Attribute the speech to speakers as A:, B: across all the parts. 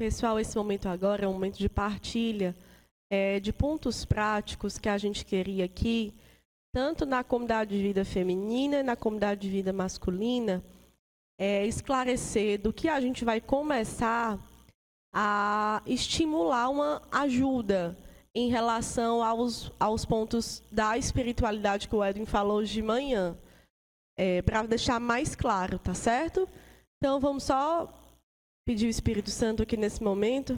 A: Pessoal, esse momento agora é um momento de partilha de pontos práticos que a gente queria aqui, tanto na comunidade de vida feminina e na comunidade de vida masculina, esclarecer do que a gente vai começar a estimular uma ajuda em relação aos pontos da espiritualidade que o Edwin falou hoje de manhã, para deixar mais claro, tá certo? Então, vamos só pedir o Espírito Santo aqui nesse momento.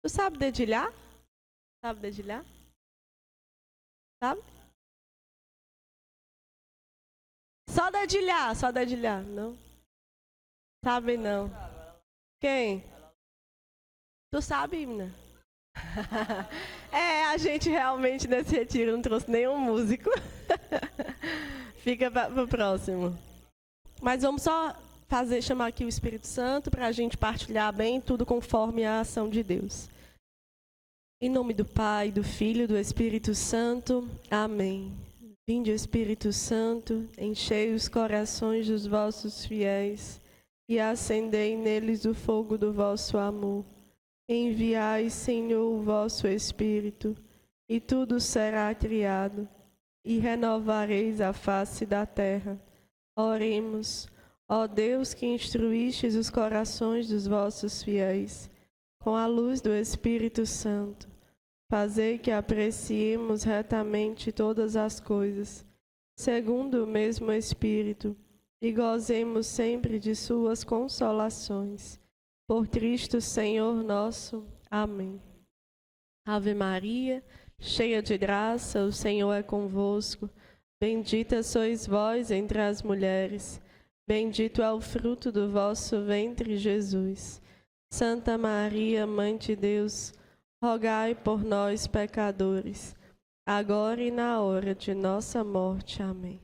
A: Tu sabe dedilhar? Sabe dedilhar? Sabe? Só dedilhar, não? Sabe não. Quem? Tu sabe, Imna? A gente realmente nesse retiro não trouxe nenhum músico. Fica para o próximo. Mas vamos só chamar aqui o Espírito Santo para a gente partilhar bem tudo conforme a ação de Deus. Em nome do Pai, do Filho e do Espírito Santo. Amém. Vinde, Espírito Santo, enchei os corações dos vossos fiéis e acendei neles o fogo do vosso amor. Enviai, Senhor, o vosso Espírito, e tudo será criado, e renovareis a face da terra. Oremos, ó Deus, que instruístes os corações dos vossos fiéis, com a luz do Espírito Santo, fazei que apreciemos retamente todas as coisas, segundo o mesmo Espírito, e gozemos sempre de suas consolações. Por Cristo, Senhor nosso. Amém. Ave Maria, cheia de graça, o Senhor é convosco. Bendita sois vós entre as mulheres. Bendito é o fruto do vosso ventre, Jesus. Santa Maria, Mãe de Deus, rogai por nós, pecadores, agora e na hora de nossa morte. Amém.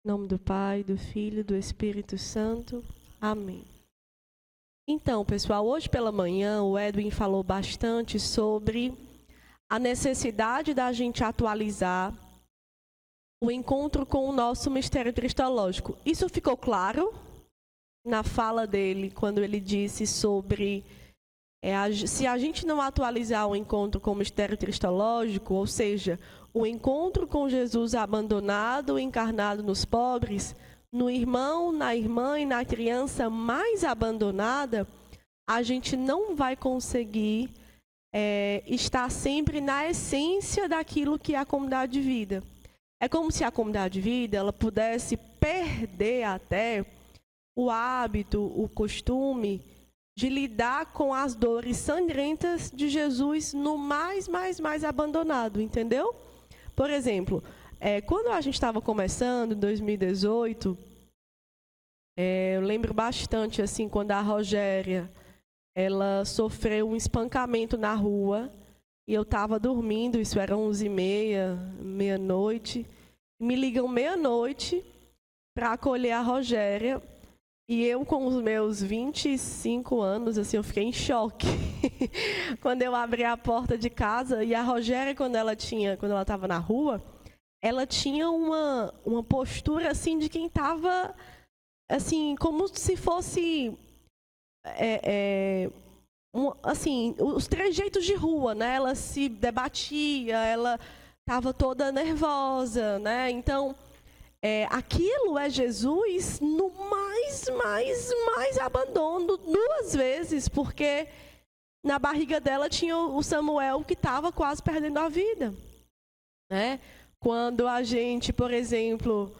A: Em nome do Pai, do Filho e do Espírito Santo. Amém. Então, pessoal, hoje pela manhã o Edwin falou bastante sobre a necessidade da gente atualizar o encontro com o nosso mistério cristológico. Isso ficou claro na fala dele, quando ele disse sobre se a gente não atualizar o encontro com o mistério cristológico, ou seja, o encontro com Jesus abandonado, encarnado nos pobres, no irmão, na irmã e na criança mais abandonada, a gente não vai conseguir estar sempre na essência daquilo que é a comunidade de vida. É como se a comunidade de vida ela pudesse perder até o hábito, o costume de lidar com as dores sangrentas de Jesus no mais abandonado, entendeu? Por exemplo, quando a gente estava começando, em 2018, eu lembro bastante, assim, quando a Rogéria, ela sofreu um espancamento na rua, e eu estava dormindo, isso era 11h30, meia-noite, me ligam meia-noite para acolher a Rogéria, e eu com os meus 25 anos, assim, eu fiquei em choque. Quando eu abri a porta de casa, e a Rogéria, quando ela estava na rua, ela tinha uma postura assim de quem estava assim como se fosse assim, os trejeitos de rua, né? Ela se debatia, ela estava toda nervosa, né? Então aquilo é Jesus no mais abandono 2 vezes, porque na barriga dela tinha o Samuel que estava quase perdendo a vida, né? Quando a gente, por exemplo,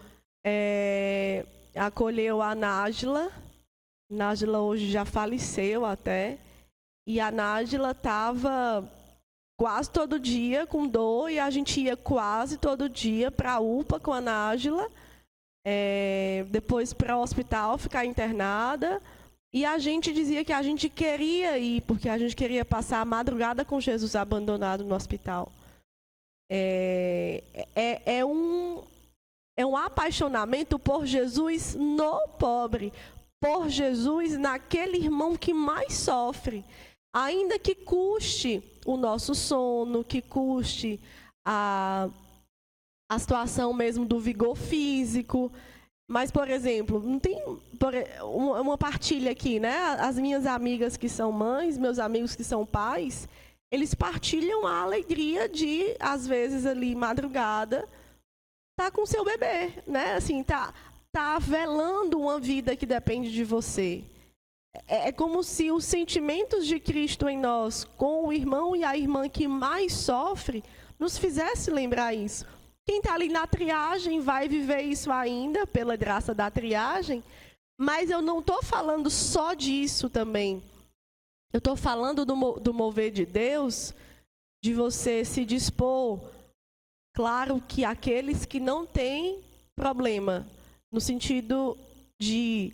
A: acolheu a Nájila hoje já faleceu até, e a Nájila estava quase todo dia com dor, e a gente ia quase todo dia para a UPA com a Nájila, depois para o hospital ficar internada, e a gente dizia que a gente queria ir, porque a gente queria passar a madrugada com Jesus abandonado no hospital. É um apaixonamento por Jesus no pobre, por Jesus naquele irmão que mais sofre, ainda que custe o nosso sono, que custe a situação mesmo do vigor físico. Mas, por exemplo, não tem uma partilha aqui, né? As minhas amigas que são mães, meus amigos que são pais, eles partilham a alegria de, às vezes, ali, madrugada, tá com seu bebê, né? Assim, tá velando uma vida que depende de você. É como se os sentimentos de Cristo em nós, com o irmão e a irmã que mais sofre, nos fizesse lembrar isso. Quem está ali na triagem vai viver isso ainda, pela graça da triagem, mas eu não estou falando só disso também. Eu estou falando do mover de Deus, de você se dispor. Claro que aqueles que não têm problema, no sentido de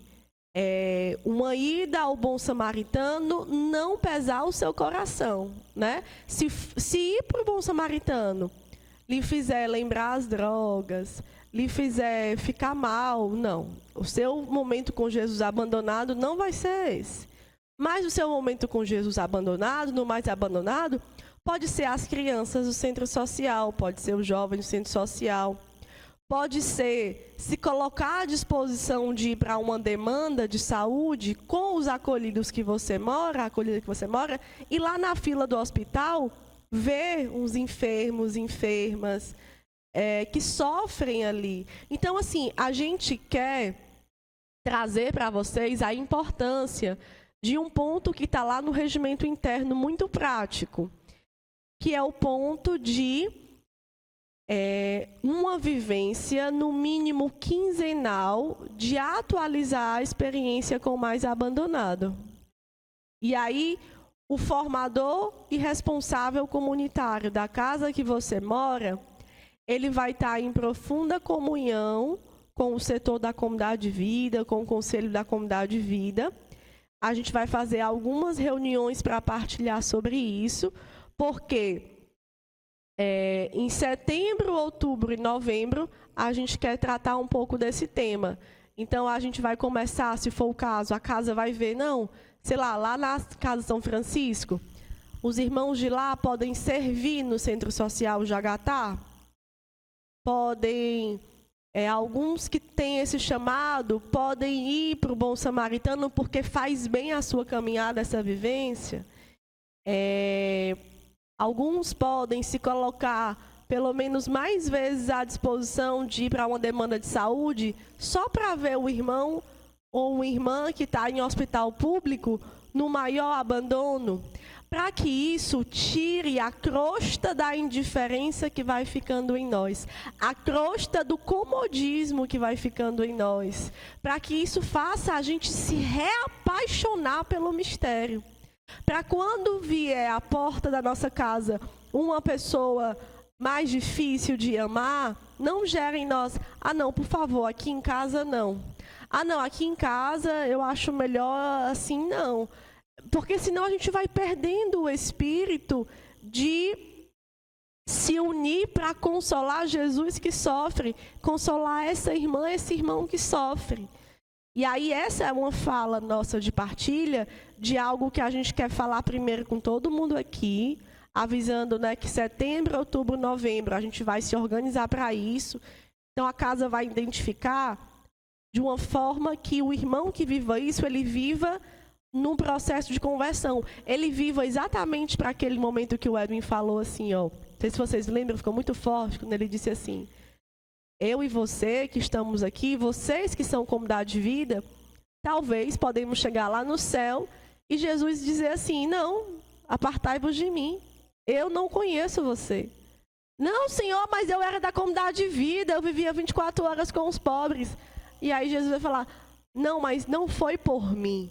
A: uma ida ao bom samaritano não pesar o seu coração, né? Se ir para o bom samaritano lhe fizer lembrar as drogas, lhe fizer ficar mal, não. O seu momento com Jesus abandonado não vai ser esse. Mas o seu momento com Jesus abandonado, no mais abandonado, pode ser as crianças do centro social, pode ser os jovens do centro social, pode ser se colocar à disposição de ir para uma demanda de saúde com os acolhidos que você mora, a acolhida que você mora, e lá na fila do hospital ver uns enfermos, enfermas, que sofrem ali. Então, assim, a gente quer trazer para vocês a importância de um ponto que está lá no regimento interno muito prático, que é o ponto de uma vivência, no mínimo quinzenal, de atualizar a experiência com o mais abandonado. E aí, o formador e responsável comunitário da casa que você mora, ele vai estar em profunda comunhão com o setor da comunidade de vida, com o conselho da comunidade de vida. A gente vai fazer algumas reuniões para partilhar sobre isso, porque em setembro, outubro e novembro, a gente quer tratar um pouco desse tema. Então, a gente vai começar, se for o caso, a casa vai ver, não, sei lá na Casa São Francisco, os irmãos de lá podem servir no Centro Social Jagatá? Podem, alguns que têm esse chamado, podem ir para o Bom Samaritano porque faz bem a sua caminhada, essa vivência. Alguns podem se colocar, pelo menos mais vezes, à disposição de ir para uma demanda de saúde, só para ver o irmão ou uma irmã que está em hospital público no maior abandono, para que isso tire a crosta da indiferença que vai ficando em nós, a crosta do comodismo que vai ficando em nós, para que isso faça a gente se reapaixonar pelo mistério. Para quando vier à porta da nossa casa uma pessoa mais difícil de amar, não gere em nós, não, por favor, aqui em casa não. Não, aqui em casa eu acho melhor assim, não. Porque senão a gente vai perdendo o espírito de se unir para consolar Jesus que sofre, consolar essa irmã, esse irmão que sofre. E aí essa é uma fala nossa de partilha de algo que a gente quer falar primeiro com todo mundo aqui, avisando, né, que setembro, outubro, novembro a gente vai se organizar para isso. Então a casa vai identificar de uma forma que o irmão que viva isso, ele viva num processo de conversão. Ele viva exatamente para aquele momento que o Edwin falou assim, ó. Não sei se vocês lembram, ficou muito forte quando ele disse assim: eu e você que estamos aqui, vocês que são comunidade de vida, talvez podemos chegar lá no céu e Jesus dizer assim: não, apartai-vos de mim, eu não conheço você. Não, Senhor, mas eu era da comunidade de vida, eu vivia 24 horas com os pobres. E aí Jesus vai falar: não, mas não foi por mim.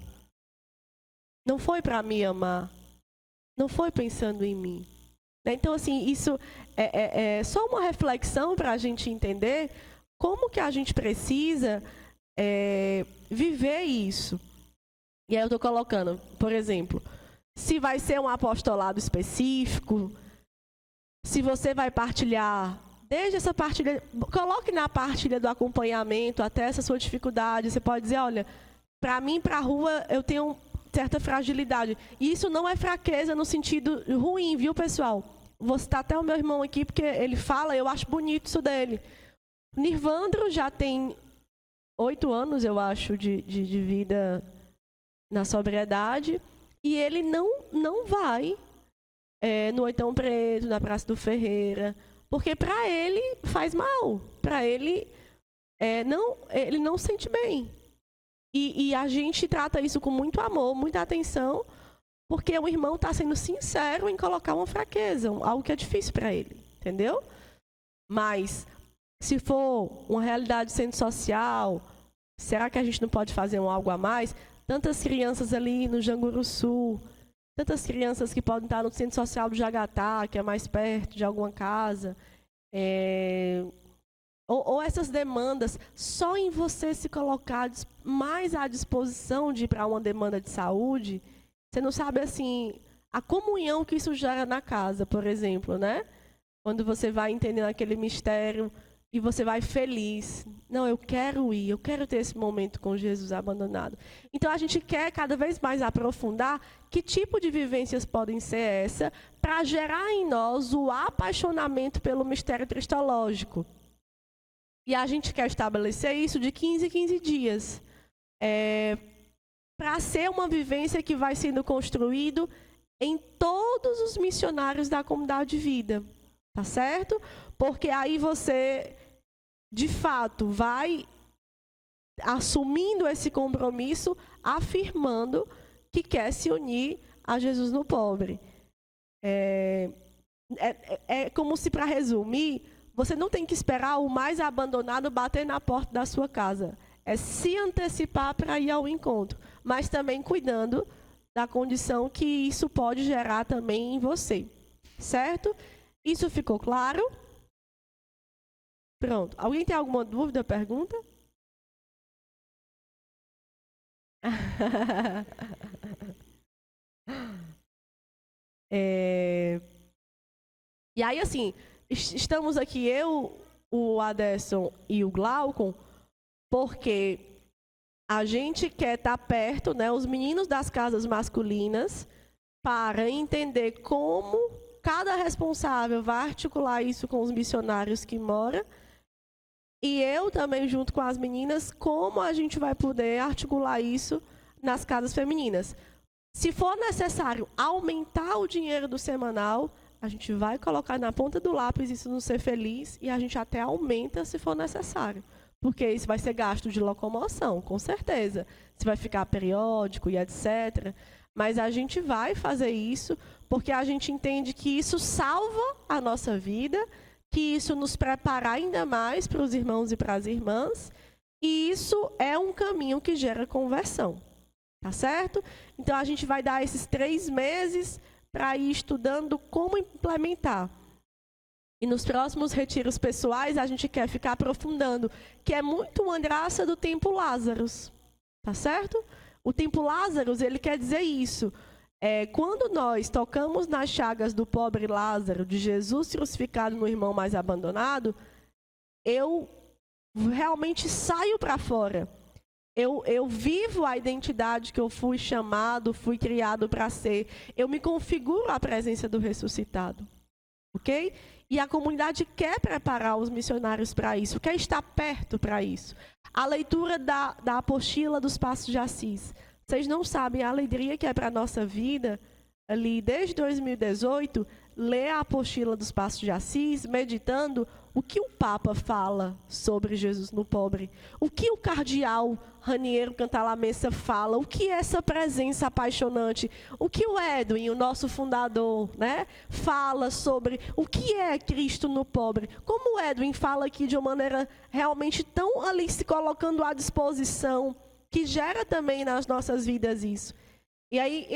A: Não foi para me amar. Não foi pensando em mim. Então, assim, isso é só uma reflexão para a gente entender como que a gente precisa viver isso. E aí eu estou colocando, por exemplo, se vai ser um apostolado específico, se você vai partilhar, desde essa partilha, coloque na partilha do acompanhamento até essa sua dificuldade. Você pode dizer: olha, para mim, para a rua, eu tenho certa fragilidade. E isso não é fraqueza no sentido ruim, viu, pessoal? Vou citar até o meu irmão aqui, porque ele fala, eu acho bonito isso dele. Nirvandro já tem 8 anos, eu acho, de vida na sobriedade, e ele não vai no Oitão Preto, na Praça do Ferreira, porque para ele faz mal, para ele ele não se sente bem. E a gente trata isso com muito amor, muita atenção, porque o irmão está sendo sincero em colocar uma fraqueza, algo que é difícil para ele, entendeu? Mas, se for uma realidade do centro social, será que a gente não pode fazer algo a mais? Tantas crianças ali no Janguru Sul, tantas crianças que podem estar no centro social do Jagatá, que é mais perto de alguma casa, ou essas demandas, só em você se colocar mais à disposição de ir para uma demanda de saúde, você não sabe, assim, a comunhão que isso gera na casa, por exemplo, né? Quando você vai entendendo aquele mistério e você vai feliz. Não, eu quero ir, eu quero ter esse momento com Jesus abandonado. Então, a gente quer cada vez mais aprofundar que tipo de vivências podem ser essa para gerar em nós o apaixonamento pelo mistério cristológico. E a gente quer estabelecer isso de 15 em 15 dias. Para ser uma vivência que vai sendo construído em todos os missionários da comunidade de vida. Tá certo? Porque aí você, de fato, vai assumindo esse compromisso, afirmando que quer se unir a Jesus no pobre. É como se, para resumir, você não tem que esperar o mais abandonado bater na porta da sua casa. É se antecipar para ir ao encontro, mas também cuidando da condição que isso pode gerar também em você. Certo? Isso ficou claro? Pronto. Alguém tem alguma dúvida, pergunta? E aí, assim, estamos aqui eu, o Aderson e o Glaucon, porque a gente quer estar perto, né, os meninos das casas masculinas, para entender como cada responsável vai articular isso com os missionários que moram. E eu também, junto com as meninas, como a gente vai poder articular isso nas casas femininas. Se for necessário aumentar o dinheiro do semanal, a gente vai colocar na ponta do lápis isso no Ser Feliz e a gente até aumenta se for necessário. Porque isso vai ser gasto de locomoção, com certeza. Isso vai ficar periódico e etc. Mas a gente vai fazer isso porque a gente entende que isso salva a nossa vida, que isso nos prepara ainda mais para os irmãos e para as irmãs, e isso é um caminho que gera conversão, tá certo? Então, a gente vai dar esses 3 meses para ir estudando como implementar. E nos próximos retiros pessoais, a gente quer ficar aprofundando, que é muito uma graça do tempo Lázaros, tá certo? O tempo Lázaros, ele quer dizer isso. Quando nós tocamos nas chagas do pobre Lázaro, de Jesus crucificado no irmão mais abandonado, eu realmente saio para fora. Eu vivo a identidade que eu fui chamado, fui criado para ser. Eu me configuro à presença do ressuscitado. Ok? E a comunidade quer preparar os missionários para isso, quer estar perto para isso. A leitura da apostila dos Passos de Assis. Vocês não sabem a alegria que é para a nossa vida, ali desde 2018, ler a apostila dos Passos de Assis, meditando o que o Papa fala sobre Jesus no pobre, o que o cardeal Raniero Cantalamessa fala, o que é essa presença apaixonante, o que o Edwin, o nosso fundador, né, fala sobre o que é Cristo no pobre, como o Edwin fala aqui de uma maneira realmente tão ali se colocando à disposição, que gera também nas nossas vidas isso. E aí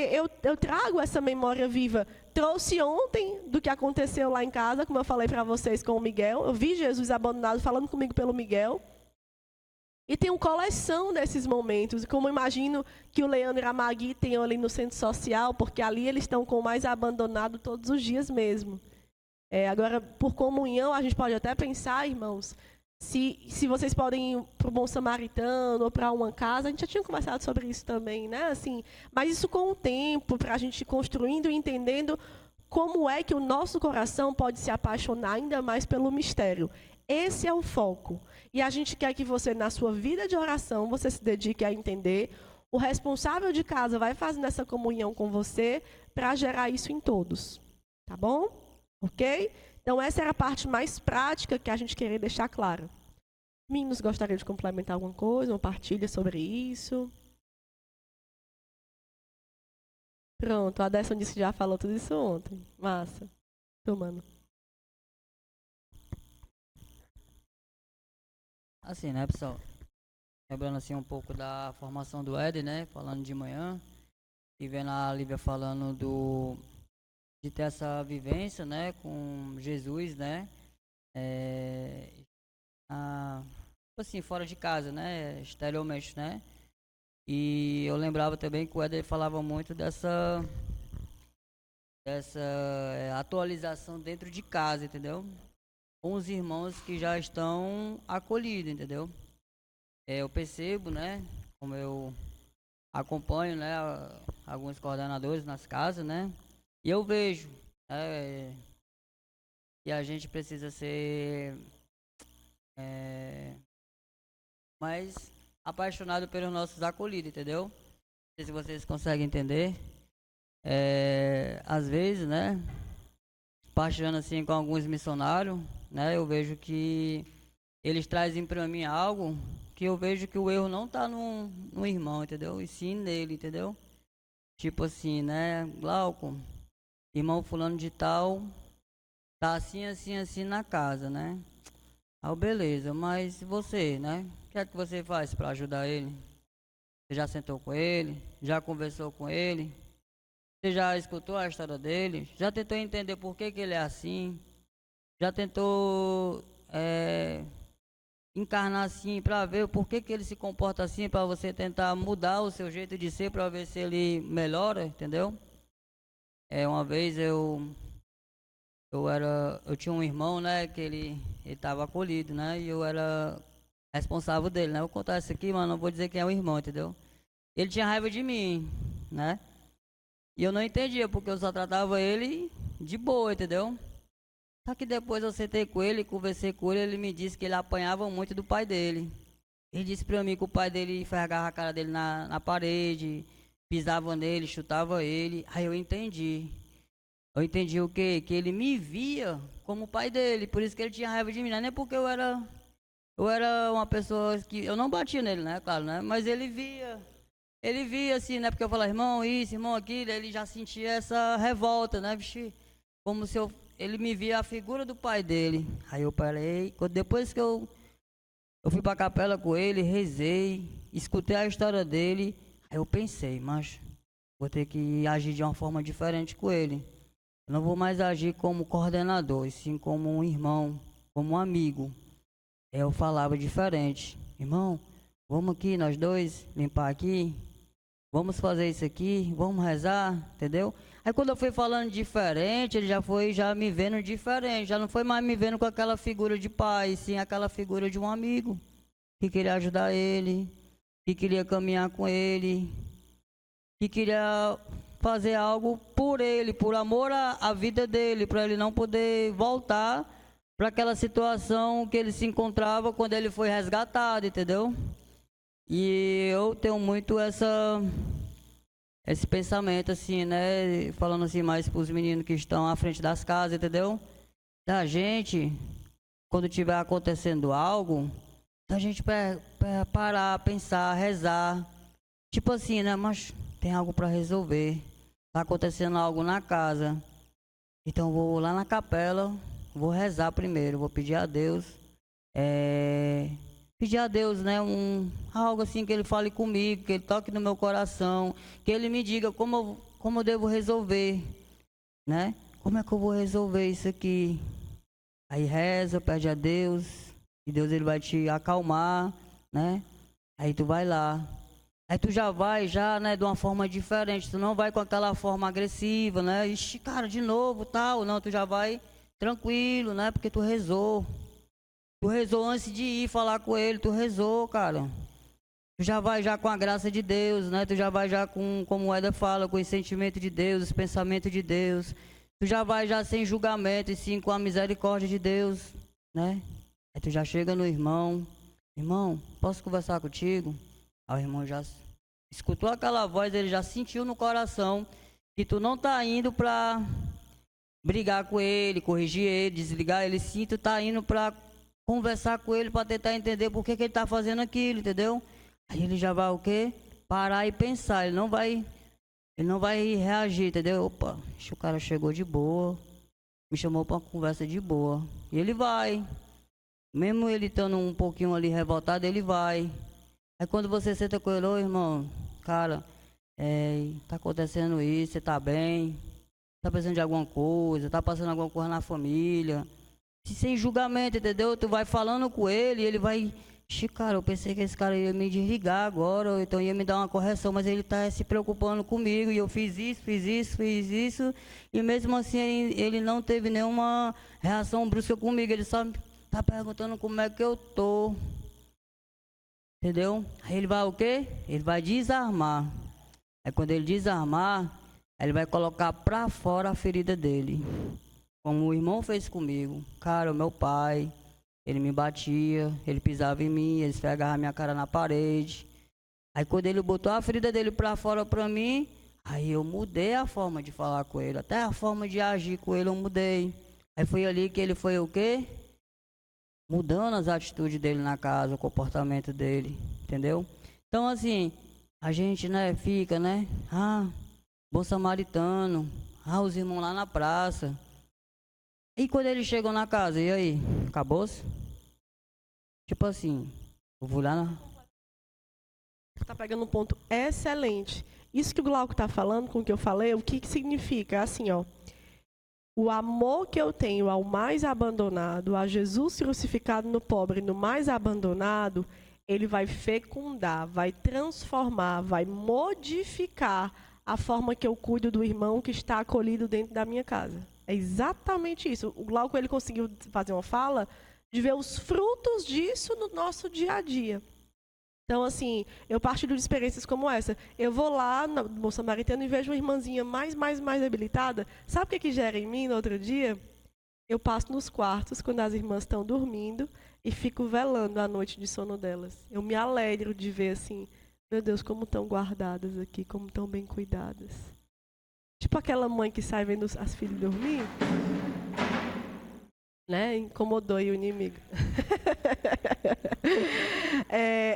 A: eu trago essa memória viva. Trouxe ontem do que aconteceu lá em casa, como eu falei para vocês com o Miguel. Eu vi Jesus abandonado falando comigo pelo Miguel. E tenho coleção desses momentos. Como imagino que o Leandro e a Magui tenham ali no centro social, porque ali eles estão com o mais abandonado todos os dias mesmo. Agora, por comunhão, a gente pode até pensar, irmãos, se vocês podem ir para o Bom Samaritano ou para uma casa, a gente já tinha conversado sobre isso também, né? Assim, mas isso com o tempo, para a gente ir construindo e entendendo como é que o nosso coração pode se apaixonar ainda mais pelo mistério. Esse é o foco. E a gente quer que você, na sua vida de oração, você se dedique a entender. O responsável de casa vai fazendo essa comunhão com você para gerar isso em todos. Tá bom? Ok? Então, essa era a parte mais prática que a gente queria deixar clara. Meninos, gostariam de complementar alguma coisa? Uma partilha sobre isso? Pronto, a Aderson disse que já falou tudo isso ontem. Massa. Tomando.
B: Assim, né, pessoal? Lembrando assim um pouco da formação do Éder, né? Falando de manhã. E vendo a Lívia falando de ter essa vivência, né? Com Jesus, né? Tipo assim, fora de casa, né? Exteriormente, né? E eu lembrava também que o Éder falava muito dessa atualização dentro de casa, entendeu? Com os irmãos que já estão acolhidos, entendeu? Eu percebo, né? Como eu acompanho, né? Alguns coordenadores nas casas, né? E eu vejo, né, que a gente precisa ser mais apaixonado pelos nossos acolhidos, entendeu? Não sei se vocês conseguem entender. Às vezes, né? Partilhando assim com alguns missionários, né? Eu vejo que eles trazem para mim algo que eu vejo que o erro não tá no irmão, entendeu? E sim nele, entendeu? Tipo assim, né? Glauco, irmão fulano de tal, tá assim, assim, assim na casa, né? Ah, beleza, mas você, né? O que é que você faz para ajudar ele? Você já sentou com ele? Já conversou com ele? Você já escutou a história dele? Já tentou entender por que ele é assim? Já tentou encarnar assim para ver por que ele se comporta assim, para você tentar mudar o seu jeito de ser para ver se ele melhora, entendeu? Uma vez eu tinha um irmão, né, que ele estava acolhido, né, e eu era responsável dele, né? Eu vou contar isso aqui, mas não vou dizer quem é o irmão, entendeu? Ele tinha raiva de mim, né? E eu não entendia porque eu só tratava ele de boa, entendeu? Só que depois eu sentei com ele, conversei com ele, ele me disse que ele apanhava muito do pai dele. Ele disse pra mim que o pai dele enxergava a cara dele na parede, pisava nele, chutava ele. Aí eu entendi. Eu entendi o quê? Que ele me via como o pai dele, por isso que ele tinha raiva de mim. Não é nem porque eu era uma pessoa que eu não batia nele, né? Claro, né? Mas ele via assim, né? Porque eu falava, irmão, isso, irmão, aquilo, ele já sentia essa revolta, né, bicho? Como se ele me via a figura do pai dele. Aí eu parei, depois que eu fui pra capela com ele, rezei, escutei a história dele, aí eu pensei, mas vou ter que agir de uma forma diferente com ele. Eu não vou mais agir como coordenador, e sim como um irmão, como um amigo. Eu falava diferente. Irmão, vamos aqui nós dois limpar aqui. Vamos fazer isso aqui, vamos rezar, entendeu? Aí quando eu fui falando diferente, ele já foi já me vendo diferente, já não foi mais me vendo com aquela figura de pai, sim aquela figura de um amigo que queria ajudar ele, que queria caminhar com ele, que queria fazer algo por ele, por amor à vida dele, para ele não poder voltar para aquela situação que ele se encontrava quando ele foi resgatado, entendeu? E eu tenho muito esse pensamento assim, né? Falando assim mais para os meninos que estão à frente das casas, entendeu? Da gente, quando tiver acontecendo algo, da gente parar, pensar, rezar. Tipo assim, né? Mas tem algo para resolver. Tá acontecendo algo na casa. Então vou lá na capela, vou rezar primeiro, vou pedir a Deus. Pedir a Deus, né, algo assim que Ele fale comigo, que Ele toque no meu coração, que Ele me diga como eu devo resolver, né? Como é que eu vou resolver isso aqui? Aí reza, pede a Deus, e Deus Ele vai te acalmar, né? Aí tu vai lá. Aí tu já vai, né, de uma forma diferente, tu não vai com aquela forma agressiva, né? Ixi, cara, de novo, tal, não, tu já vai tranquilo, né? Porque tu rezou. Tu rezou antes de ir falar com ele, tu rezou, cara. Tu já vai já com a graça de Deus, né? Tu já vai já com, como o Éder fala, com o sentimento de Deus, os pensamentos de Deus. Tu já vai já sem julgamento e sim com a misericórdia de Deus, né? Aí tu já chega no irmão, irmão, posso conversar contigo? Aí o irmão já escutou aquela voz, ele já sentiu no coração que tu não tá indo pra brigar com ele, corrigir ele, desligar ele, sim, tu tá indo pra conversar com ele, pra tentar entender por que que ele tá fazendo aquilo, entendeu? Aí ele já vai o quê? Parar e pensar, ele não vai reagir, entendeu? Opa, acho que o cara chegou de boa, me chamou pra uma conversa de boa. E ele vai. Mesmo ele estando um pouquinho ali revoltado, ele vai. Aí quando você senta com ele, ô irmão, cara, tá acontecendo isso, você tá bem? Tá precisando de alguma coisa? Tá passando alguma coisa na família? Sem julgamento, entendeu? Tu vai falando com ele e ele vai... Ixi, cara, eu pensei que esse cara ia me desligar agora, ou então ia me dar uma correção, mas ele tá se preocupando comigo e eu fiz isso, e mesmo assim ele não teve nenhuma reação brusca comigo, ele só tá perguntando como é que eu tô, entendeu? Aí ele vai o quê? Ele vai desarmar. Aí quando ele desarmar, ele vai colocar pra fora a ferida dele, como o irmão fez comigo. Cara, o meu pai, ele me batia, ele pisava em mim, ele esfregava minha cara na parede. Aí quando ele botou a ferida dele pra fora pra mim, aí eu mudei a forma de falar com ele, até a forma de agir com ele eu mudei. Aí foi ali que ele foi o quê? Mudando as atitudes dele na casa, o comportamento dele, entendeu? Então assim, a gente, né, fica, né? Bom samaritano, os irmãos lá na praça. E quando eles chegam na casa, e aí? Acabou-se? Tipo assim, eu vou lá na...
A: Tá pegando um ponto excelente. Isso que o Glauco tá falando, com o que eu falei, o que que significa? Assim, ó. O amor que eu tenho ao mais abandonado, a Jesus crucificado no pobre, no mais abandonado, ele vai fecundar, vai transformar, vai modificar a forma que eu cuido do irmão que está acolhido dentro da minha casa. É exatamente isso. O Glauco, ele conseguiu fazer uma fala de ver os frutos disso no nosso dia a dia. Então, assim, eu partilho de experiências como essa. Eu vou lá no Bom Samaritano e vejo uma irmãzinha mais debilitada. Sabe o que gera em mim no outro dia? Eu passo nos quartos quando as irmãs estão dormindo e fico velando a noite de sono delas. Eu me alegro de ver assim, meu Deus, como estão guardadas aqui, como estão bem cuidadas. Tipo aquela mãe que sai vendo as filhas dormir. Né? Incomodou aí o inimigo.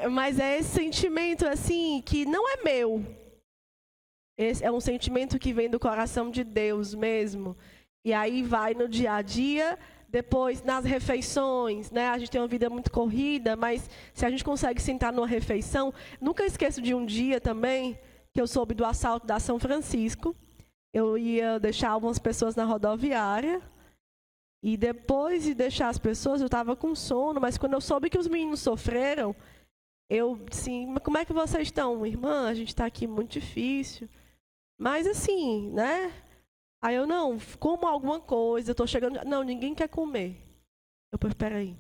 A: Mas é esse sentimento assim que não é meu. Esse é um sentimento que vem do coração de Deus mesmo. E aí vai no dia a dia, depois nas refeições, né? A gente tem uma vida muito corrida, mas se a gente consegue sentar numa refeição, nunca esqueço de um dia também que eu soube do assalto da São Francisco. Eu ia deixar algumas pessoas na rodoviária. E depois de deixar as pessoas, eu estava com sono, mas quando eu soube que os meninos sofreram, eu disse, mas como é que vocês estão? Irmã, a gente está aqui muito difícil. Mas assim, né? Aí eu, não, como alguma coisa, eu tô chegando... Não, ninguém quer comer. Eu, espera aí.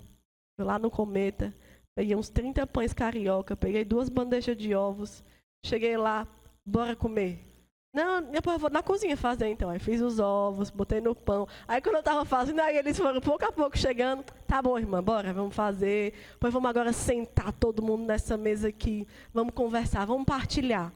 A: Fui lá no Cometa, peguei uns 30 pães carioca, peguei 2 bandejas de ovos, cheguei lá, bora comer. Não, depois eu vou na cozinha fazer então. Aí fiz os ovos, botei no pão. Aí quando eu estava fazendo, aí eles foram pouco a pouco chegando. Tá bom, irmã, bora, vamos fazer. Pois vamos agora sentar todo mundo nessa mesa aqui. Vamos conversar, vamos partilhar.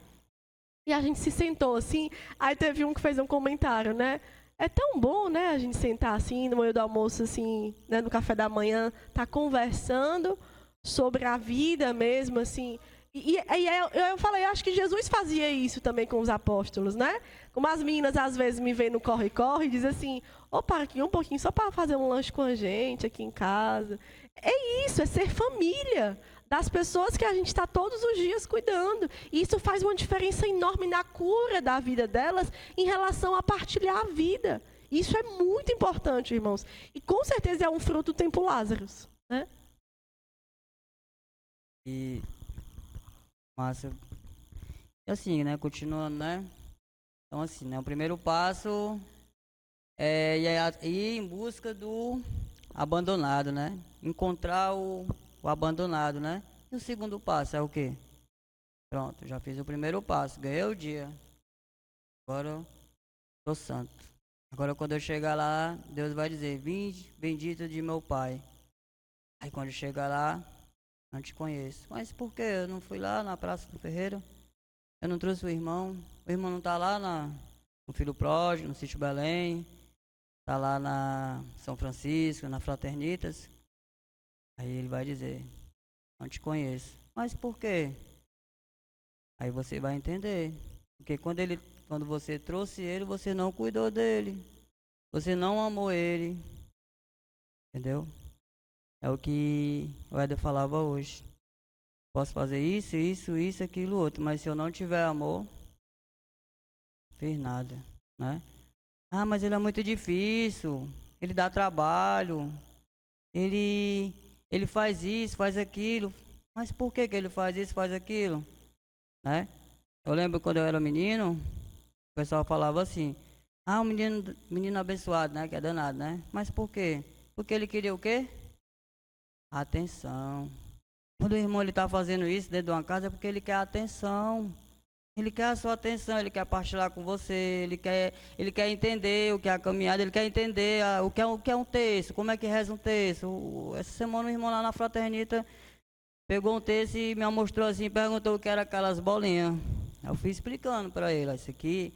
A: E a gente se sentou assim. Aí teve um que fez um comentário, né? É tão bom, né, a gente sentar assim, no meio do almoço, assim, né, no café da manhã, tá conversando sobre a vida mesmo, assim. E eu falei, acho que Jesus fazia isso também com os apóstolos, né? Como as meninas às vezes me veem no corre-corre e dizem assim, para aqui um pouquinho só para fazer um lanche com a gente aqui em casa. É isso, é ser família das pessoas que a gente está todos os dias cuidando. E isso faz uma diferença enorme na cura da vida delas em relação a partilhar a vida. Isso é muito importante, irmãos. E com certeza é um fruto do tempo Lázaro, né?
B: E... Massa. E assim, né? Continuando, né? Então, assim, né? O primeiro passo é ir em busca do abandonado, né? Encontrar o abandonado, né? E o segundo passo é o quê? Pronto, já fiz o primeiro passo, ganhei o dia. Agora eu tô santo. Agora quando eu chegar lá, Deus vai dizer, vinde, bendito de meu Pai. Aí quando chega lá, não te conheço. Mas por quê? Eu não fui lá na Praça do Ferreira? Eu não trouxe o irmão? O irmão não está lá no Filho Pródigo, no Sítio Belém? Está lá na São Francisco, na Fraternitas? Aí ele vai dizer, não te conheço. Mas por quê? Aí você vai entender. Porque quando você trouxe ele, você não cuidou dele. Você não amou ele. Entendeu? É o que o Éder falava hoje. Posso fazer isso, aquilo, outro. Mas se eu não tiver amor, não fiz nada, né? Ah, mas ele é muito difícil. Ele dá trabalho. Ele faz isso, faz aquilo. Mas por que ele faz isso, faz aquilo? Né? Eu lembro quando eu era menino, o pessoal falava assim, um menino abençoado, né? Que é danado, né? Mas por quê? Porque ele queria o quê? Atenção. Quando o irmão está fazendo isso dentro de uma casa é porque ele quer atenção. Ele quer a sua atenção, ele quer partilhar com você, ele quer entender o que é a caminhada, ele quer entender o que é um texto, como é que reza um texto. Essa semana o irmão lá na Fraternita pegou um texto e me mostrou assim, perguntou o que era aquelas bolinhas. Eu fui explicando para ele, isso aqui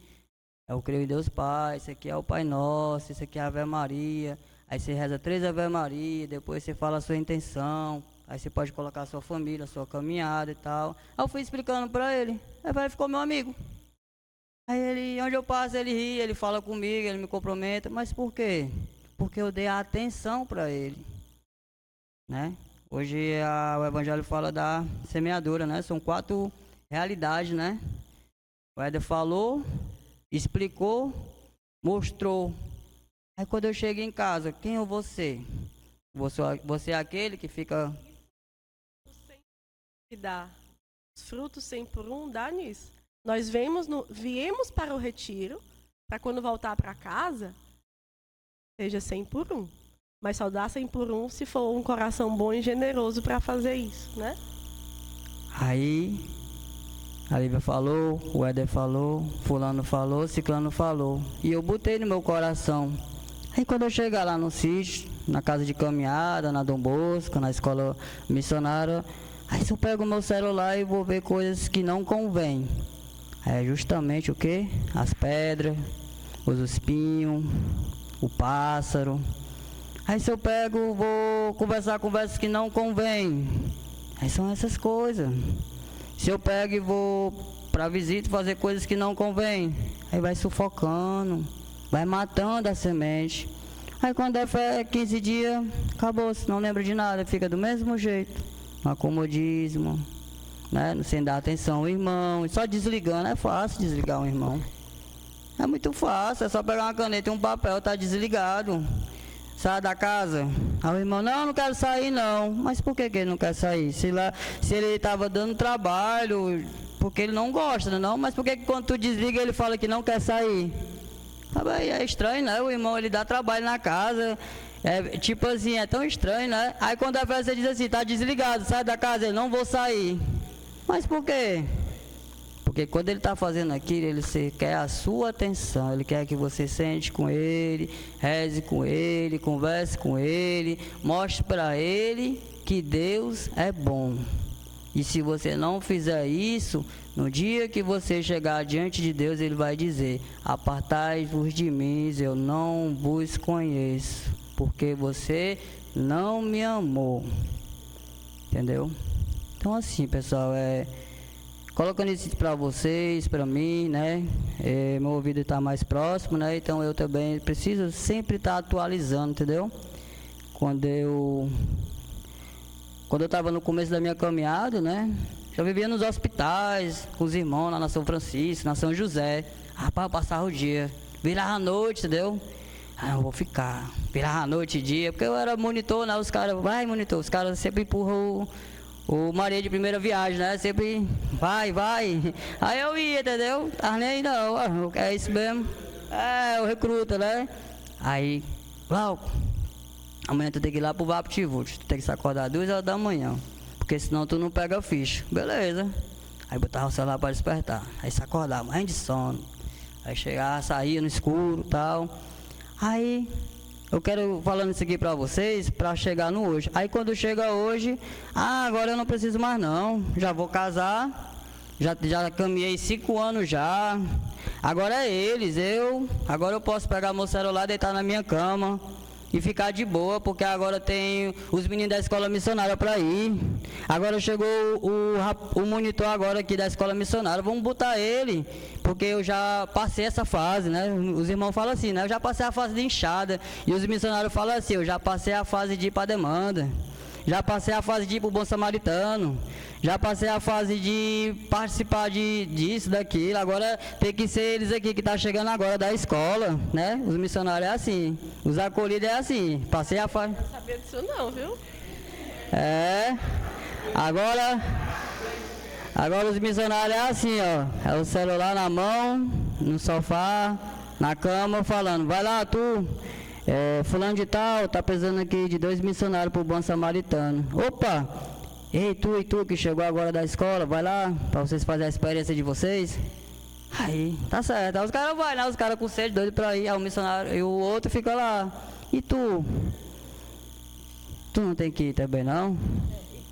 B: é o Creio em Deus Pai, isso aqui é o Pai Nosso, isso aqui é a Ave Maria. Aí você reza 3 Ave Maria, depois você fala a sua intenção, aí você pode colocar a sua família, a sua caminhada e tal. Aí eu fui explicando para ele, aí ele ficou meu amigo. Aí ele, onde eu passo, ele ri, ele fala comigo, ele me cumprimenta, mas por quê? Porque eu dei a atenção para ele, né? Hoje o Evangelho fala da semeadura, né? São 4 realidades, né? O Éder falou, explicou, mostrou. Aí quando eu chego em casa, quem é você? Você é aquele que fica...
A: Que dá os frutos 100 por 1, dá nisso. Nós viemos para o retiro, para quando voltar para casa, seja 100 por 1. Mas só dá 100 por 1 se for um coração bom e generoso para fazer isso, né?
B: Aí, a Lívia falou, o Éder falou, fulano falou, ciclano falou. E eu botei no meu coração. Aí quando eu chegar lá no sítio, na casa de caminhada, na Dom Bosco, na escola missionária, aí se eu pego o meu celular e vou ver coisas que não convêm. É justamente o quê? As pedras, os espinhos, o pássaro. Aí se eu pego, vou conversar conversas que não convêm. Aí são essas coisas. Se eu pego e vou para visita fazer coisas que não convêm, aí vai sufocando, vai matando a semente. Aí quando é fé, 15 dias, acabou, não lembra de nada, fica do mesmo jeito. No acomodismo, né? Sem dar atenção ao irmão, só desligando, é fácil desligar um irmão. É muito fácil, é só pegar uma caneta e um papel, tá desligado. Sai da casa. Aí o irmão, não quero sair não. Mas por que ele não quer sair? Se ele estava dando trabalho, porque ele não gosta, não? Mas por que quando tu desliga ele fala que não quer sair? Aí é estranho, né? O irmão ele dá trabalho na casa. É tipo assim, é tão estranho, né? Aí quando a festa diz assim, tá desligado, sai da casa, ele não vou sair. Mas por quê? Porque quando ele está fazendo aquilo, ele quer a sua atenção, ele quer que você sente com ele, reze com ele, converse com ele, mostre para ele que Deus é bom. E se você não fizer isso, no dia que você chegar diante de Deus, ele vai dizer, apartai-vos de mim, eu não vos conheço, porque você não me amou. Entendeu? Então assim, pessoal, colocando isso para vocês, para mim, né? Meu ouvido está mais próximo, né? Então eu também preciso sempre estar atualizando, entendeu? Quando eu estava no começo da minha caminhada, né? Eu vivia nos hospitais, com os irmãos lá na São Francisco, na São José. Rapaz, eu passava o dia, virava a noite, entendeu? Eu vou ficar, virava a noite e dia, porque eu era monitor, né? Os caras, vai monitor, os caras sempre empurram o Maria de primeira viagem, né? Sempre vai. Aí eu ia, entendeu? Tava nem aí não, é isso mesmo. O recruta, né? Aí, Glauco, amanhã tu tem que ir lá pro VaptVult, tu tem que se acordar 2 horas da manhã, porque senão tu não pega a ficha. Beleza. Aí botava o celular para despertar. Aí se acordava, morrendo de sono. Aí chegava, saía no escuro e tal. Aí Eu quero falando isso aqui para vocês, para chegar no hoje. Aí quando chega hoje, agora eu não preciso mais não, já vou casar, já caminhei 5 anos já. Agora é eles, agora eu posso pegar meu celular, deitar na minha cama e ficar de boa, porque agora tem os meninos da escola missionária para ir. Agora chegou o monitor agora aqui da escola missionária, vamos botar ele, porque eu já passei essa fase, né? Os irmãos falam assim, né? Eu já passei a fase de inchada, e os missionários falam assim, eu já passei a fase de ir para demanda, já passei a fase de ir para o Bom Samaritano, já passei a fase de participar disso, daquilo. Agora tem que ser eles aqui que tá chegando agora da escola, né? Os missionários é assim, os acolhidos é assim. Passei a fase.
A: Não sabia disso não, viu?
B: Agora os missionários é assim, ó. É o celular na mão, no sofá, na cama, falando, vai lá tu. Fulano de tal, tá precisando aqui de 2 missionários pro Bom Samaritano. Opa! Ei, tu que chegou agora da escola, vai lá, pra vocês fazerem a experiência de vocês. Aí, tá certo. Aí os caras vão, né? Os caras com sede, doido pra ir, aí o missionário, e o outro fica lá. E tu? Tu não tem que ir também, não?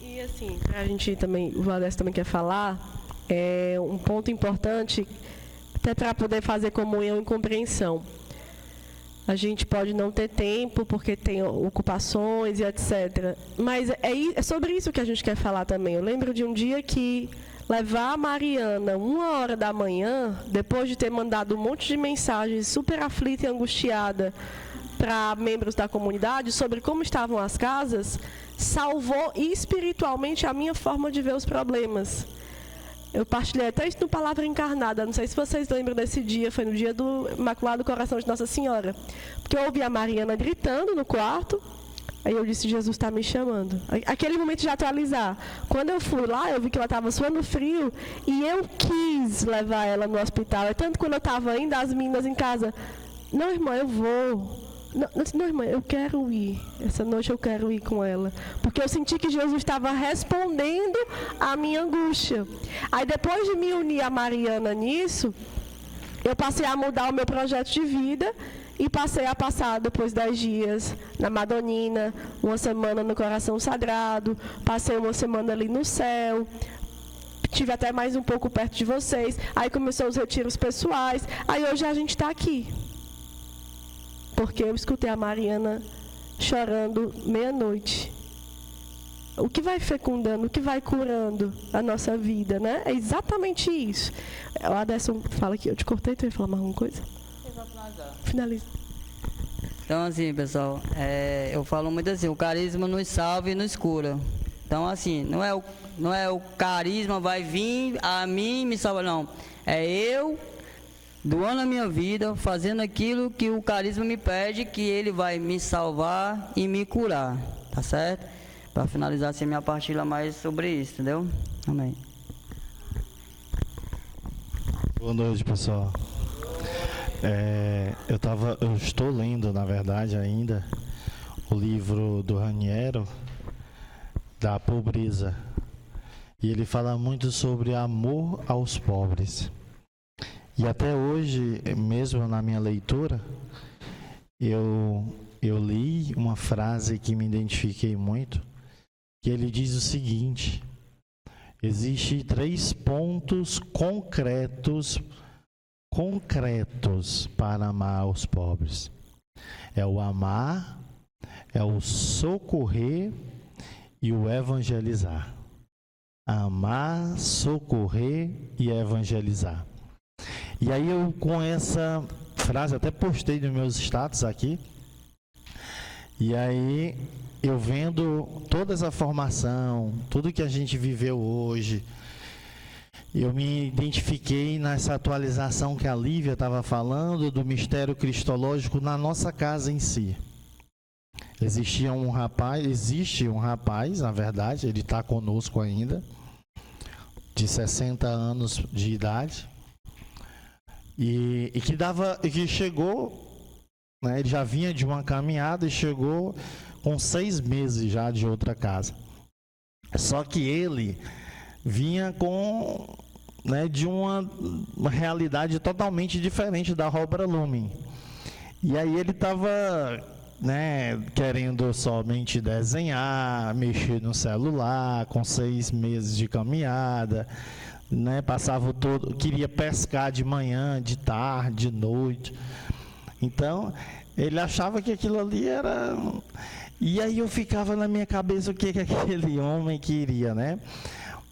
A: E assim, a gente também, o Valdez também quer falar, um ponto importante, até para poder fazer comunhão e compreensão. A gente pode não ter tempo, porque tem ocupações e etc. Mas é sobre isso que a gente quer falar também. Eu lembro de um dia que levar a Mariana 1h da manhã, depois de ter mandado um monte de mensagens super aflita e angustiada para membros da comunidade sobre como estavam as casas, salvou espiritualmente a minha forma de ver os problemas. Eu partilhei até isso no Palavra Encarnada. Não sei se vocês lembram desse dia, foi no dia do Imaculado Coração de Nossa Senhora. Porque eu ouvi a Mariana gritando no quarto, aí eu disse, Jesus está me chamando. Aquele momento de atualizar. Quando eu fui lá, eu vi que ela estava suando frio e eu quis levar ela no hospital. É tanto quando eu estava indo, as meninas em casa, não, irmã, eu vou. Não, irmã, eu quero ir. Essa noite eu quero ir com ela. Porque eu senti que Jesus estava respondendo à minha angústia. Aí depois de me unir a Mariana nisso, eu passei a mudar o meu projeto de vida e passei a passar depois 10 dias na Madonina, uma semana no Coração Sagrado, passei uma semana ali no céu, tive até mais um pouco perto de vocês, aí começou os retiros pessoais, aí hoje a gente está aqui. Porque eu escutei a Mariana chorando meia-noite. O que vai fecundando, o que vai curando a nossa vida, né? É exatamente isso. O Aderson fala que eu te cortei, tu ia falar mais alguma coisa? Finaliza.
B: Então assim, pessoal, eu falo muito assim, o carisma nos salva e nos cura. Então assim, não é o carisma vai vir a mim me salva, não. É eu doando a minha vida, fazendo aquilo que o carisma me pede, que ele vai me salvar e me curar, tá certo? Para finalizar assim minha partilha mais sobre isso, entendeu? Amém.
C: Boa noite, pessoal. Eu estou lendo, na verdade, ainda o livro do Raniero, da pobreza, e ele fala muito sobre amor aos pobres. E até hoje, mesmo na minha leitura, eu li uma frase que me identifiquei muito, que ele diz o seguinte: existem 3 pontos concretos para amar os pobres. É o amar, é o socorrer e o evangelizar. Amar, socorrer e evangelizar. E aí eu, com essa frase, até postei nos meus status aqui, e aí eu vendo toda essa formação, tudo que a gente viveu hoje, eu me identifiquei nessa atualização que a Lívia estava falando do mistério cristológico na nossa casa em si. Existe um rapaz, na verdade, ele está conosco ainda, de 60 anos de idade, e que chegou, né, ele já vinha de uma caminhada e chegou com 6 meses já de outra casa. Só que ele vinha com, né, de uma realidade totalmente diferente da Obra Lumen. E aí ele estava né, querendo somente desenhar, mexer no celular, com 6 meses de caminhada, né, passava todo, queria pescar de manhã, de tarde, de noite. Então, ele achava que aquilo ali era... E aí eu ficava na minha cabeça o que aquele homem queria, né?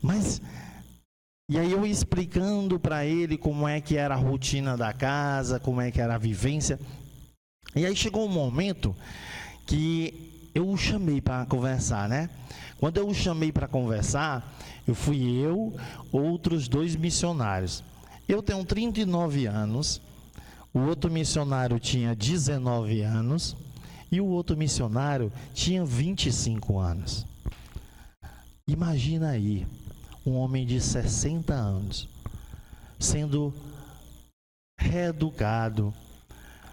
C: Mas... E aí eu explicando para ele como é que era a rotina da casa, como é que era a vivência. E aí chegou um momento que eu o chamei para conversar, né? Quando eu o chamei para conversar, outros 2 missionários. Eu tenho 39 anos, o outro missionário tinha 19 anos e o outro missionário tinha 25 anos. Imagina aí, um homem de 60 anos, sendo reeducado,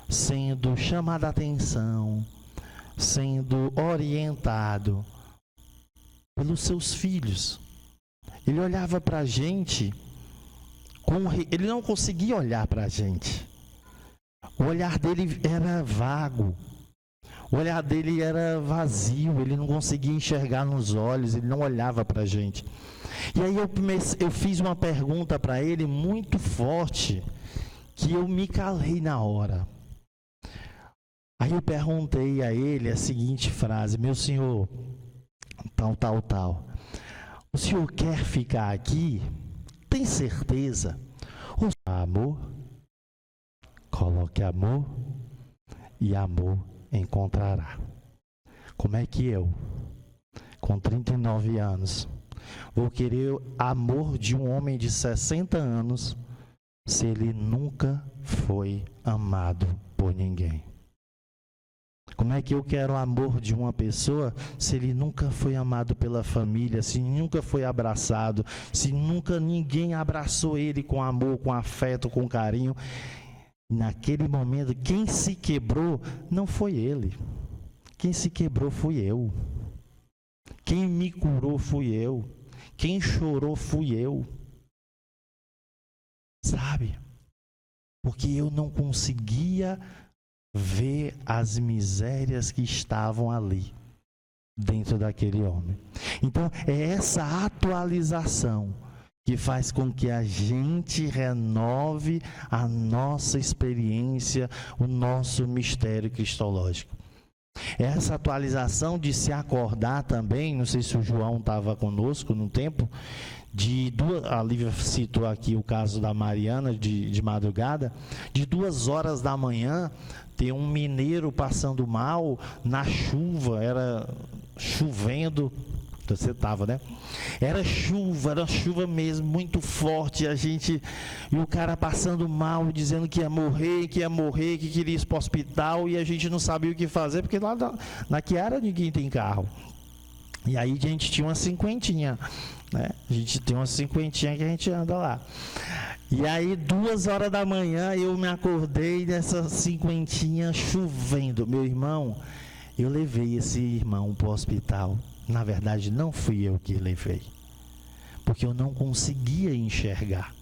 C: sendo chamado a atenção, sendo orientado pelos seus filhos. Ele olhava para a gente, ele não conseguia olhar para a gente. O olhar dele era vago. O olhar dele era vazio, ele não conseguia enxergar nos olhos, ele não olhava para a gente. E aí eu fiz uma pergunta para ele muito forte, que eu me calei na hora. Aí eu perguntei a ele a seguinte frase: meu senhor, tal, o senhor quer ficar aqui? Tem certeza? Amor, coloque amor e amor encontrará. Como é que eu, com 39 anos, vou querer amor de um homem de 60 anos se ele nunca foi amado por ninguém? Como é que eu quero o amor de uma pessoa se ele nunca foi amado pela família, se nunca foi abraçado, se nunca ninguém abraçou ele com amor, com afeto, com carinho? Naquele momento, quem se quebrou não foi ele. Quem se quebrou fui eu. Quem me curou fui eu. Quem chorou fui eu. Sabe? Porque eu não conseguia ver as misérias que estavam ali, dentro daquele homem. Então, é essa atualização que faz com que a gente renove a nossa experiência, o nosso mistério cristológico. Essa atualização de se acordar também, não sei se o João estava conosco no tempo, a Lívia citou aqui o caso da Mariana de madrugada, de 2 horas da manhã, ter um mineiro passando mal na chuva, era chovendo. Você estava, né? Era chuva mesmo, muito forte, e o cara passando mal, dizendo que ia morrer, que queria ir para o hospital, e a gente não sabia o que fazer, porque lá na Chiara ninguém tem carro. E aí a gente tinha uma 50, né? A gente tem uma 50 que a gente anda lá. E aí 2 horas da manhã eu me acordei dessa 50 chovendo. Meu irmão, eu levei esse irmão para o hospital. Na verdade, não fui eu que levei, porque eu não conseguia enxergar,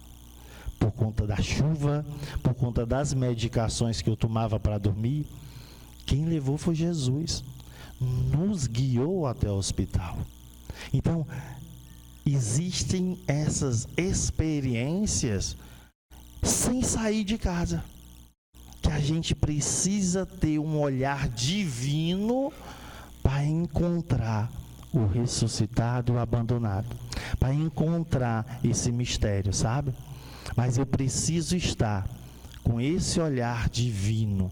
C: por conta da chuva, por conta das medicações que eu tomava para dormir. Quem levou foi Jesus, nos guiou até o hospital. Então, existem essas experiências sem sair de casa, que a gente precisa ter um olhar divino para encontrar o ressuscitado e o abandonado, para encontrar esse mistério, sabe? Mas eu preciso estar com esse olhar divino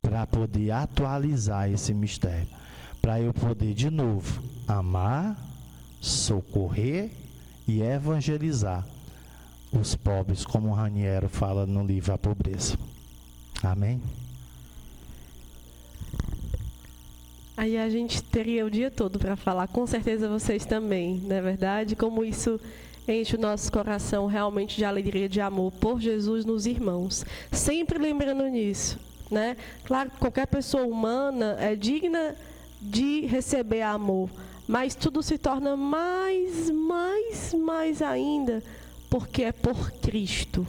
C: para poder atualizar esse mistério, para eu poder de novo amar, socorrer e evangelizar os pobres, como o Raniero fala no livro A Pobreza. Amém?
A: Aí a gente teria o dia todo para falar, com certeza vocês também, não é verdade? Como isso enche o nosso coração realmente de alegria, de amor por Jesus nos irmãos. Sempre lembrando nisso, né? Claro que qualquer pessoa humana é digna de receber amor, mas tudo se torna mais ainda, porque é por Cristo.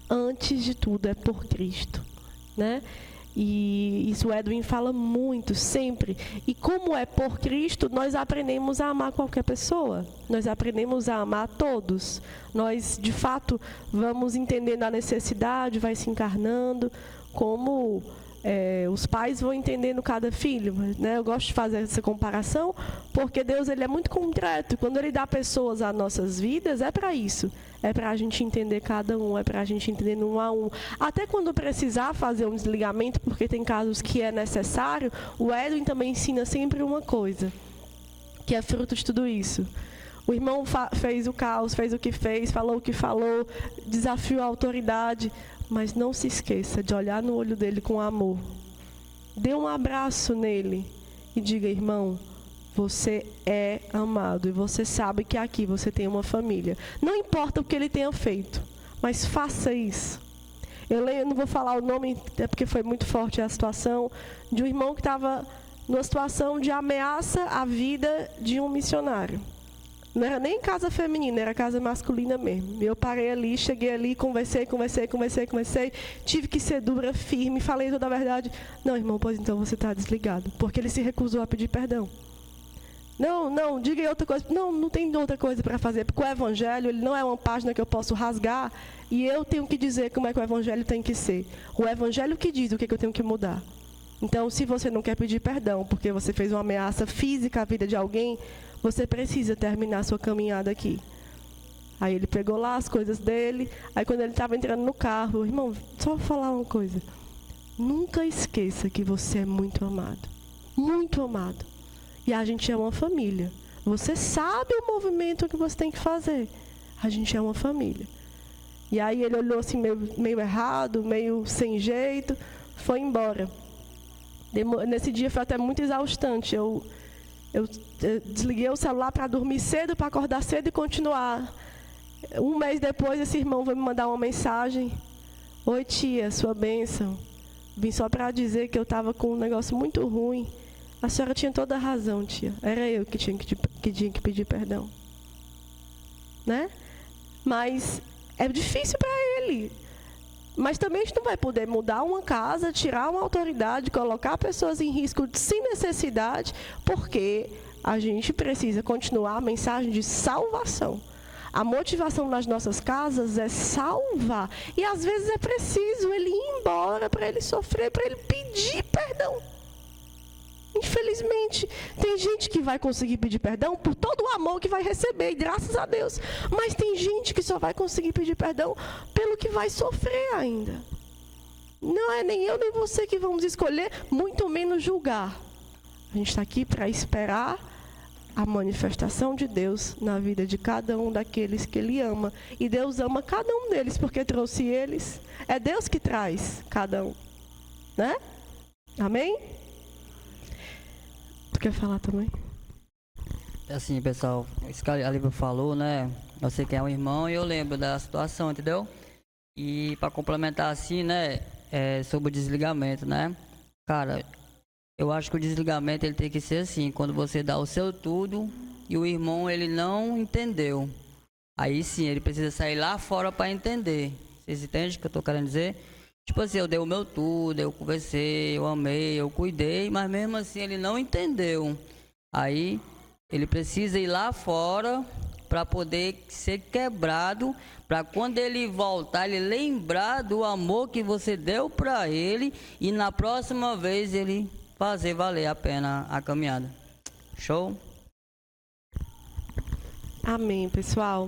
A: Antes de tudo é por Cristo, né? E isso o Edwin fala muito, sempre. E como é por Cristo, nós aprendemos a amar qualquer pessoa. Nós aprendemos a amar todos. Nós, de fato, vamos entendendo a necessidade, vai se encarnando, como os pais vão entendendo cada filho. Né? Eu gosto de fazer essa comparação, porque Deus ele é muito concreto. Quando Ele dá pessoas às nossas vidas, é para isso. É para a gente entender cada um, é para a gente entender um a um. Até quando precisar fazer um desligamento, porque tem casos que é necessário, o Edwin também ensina sempre uma coisa, que é fruto de tudo isso. O irmão fez o caos, fez o que fez, falou o que falou, desafiou a autoridade, mas não se esqueça de olhar no olho dele com amor. Dê um abraço nele e diga: irmão, você é amado e você sabe que aqui você tem uma família. Não importa o que ele tenha feito, mas faça isso. Eu não vou falar o nome, é porque foi muito forte a situação, de um irmão que estava numa situação de ameaça à vida de um missionário. Não era nem casa feminina, era casa masculina mesmo. Eu parei ali, cheguei ali, conversei, tive que ser dura, firme, falei toda a verdade. Não, irmão, pois então você está desligado, porque ele se recusou a pedir perdão. Não, diga aí outra coisa. Não tem outra coisa para fazer, porque o Evangelho ele não é uma página que eu posso rasgar e eu tenho que dizer como é que o Evangelho tem que ser. O Evangelho que diz o que eu tenho que mudar. Então, se você não quer pedir perdão porque você fez uma ameaça física à vida de alguém, você precisa terminar a sua caminhada aqui. Aí ele pegou lá as coisas dele, aí quando ele estava entrando no carro, irmão, só vou falar uma coisa. Nunca esqueça que você é muito amado. Muito amado. E a gente é uma família. Você sabe o movimento que você tem que fazer. A gente é uma família. E aí ele olhou assim meio errado, meio sem jeito, foi embora. Nesse dia foi até muito exaustante. Eu desliguei o celular para dormir cedo, para acordar cedo e continuar. Um mês depois, esse irmão veio me mandar uma mensagem. Oi, tia, sua bênção. Vim só para dizer que eu estava com um negócio muito ruim. A senhora tinha toda a razão, tia. Era eu que tinha que pedir perdão. Né? Mas é difícil para ele. Mas também a gente não vai poder mudar uma casa, tirar uma autoridade, colocar pessoas em risco sem necessidade, porque a gente precisa continuar a mensagem de salvação. A motivação nas nossas casas é salvar. E às vezes é preciso ele ir embora para ele sofrer, para ele pedir perdão. Infelizmente, tem gente que vai conseguir pedir perdão por todo o amor que vai receber, e graças a Deus. Mas tem gente que só vai conseguir pedir perdão pelo que vai sofrer ainda. Não é nem eu nem você que vamos escolher, muito menos julgar. A gente está aqui para esperar a manifestação de Deus na vida de cada um daqueles que Ele ama. E Deus ama cada um deles, porque trouxe eles. É Deus que traz cada um. Né? Amém? Tu quer falar também?
B: Assim, pessoal, isso que a Lívia falou, né? Eu sei que é um irmão e eu lembro da situação, entendeu? E para complementar assim, né? Sobre o desligamento, né? Cara, eu acho que o desligamento ele tem que ser assim, quando você dá o seu tudo e o irmão ele não entendeu. Aí sim, ele precisa sair lá fora para entender. Vocês entendem o que eu tô querendo dizer? Tipo assim, eu dei o meu tudo, eu conversei, eu amei, eu cuidei, mas mesmo assim ele não entendeu. Aí ele precisa ir lá fora para poder ser quebrado, para quando ele voltar, ele lembrar do amor que você deu para ele e na próxima vez ele fazer valer a pena a caminhada. Show?
A: Amém, pessoal.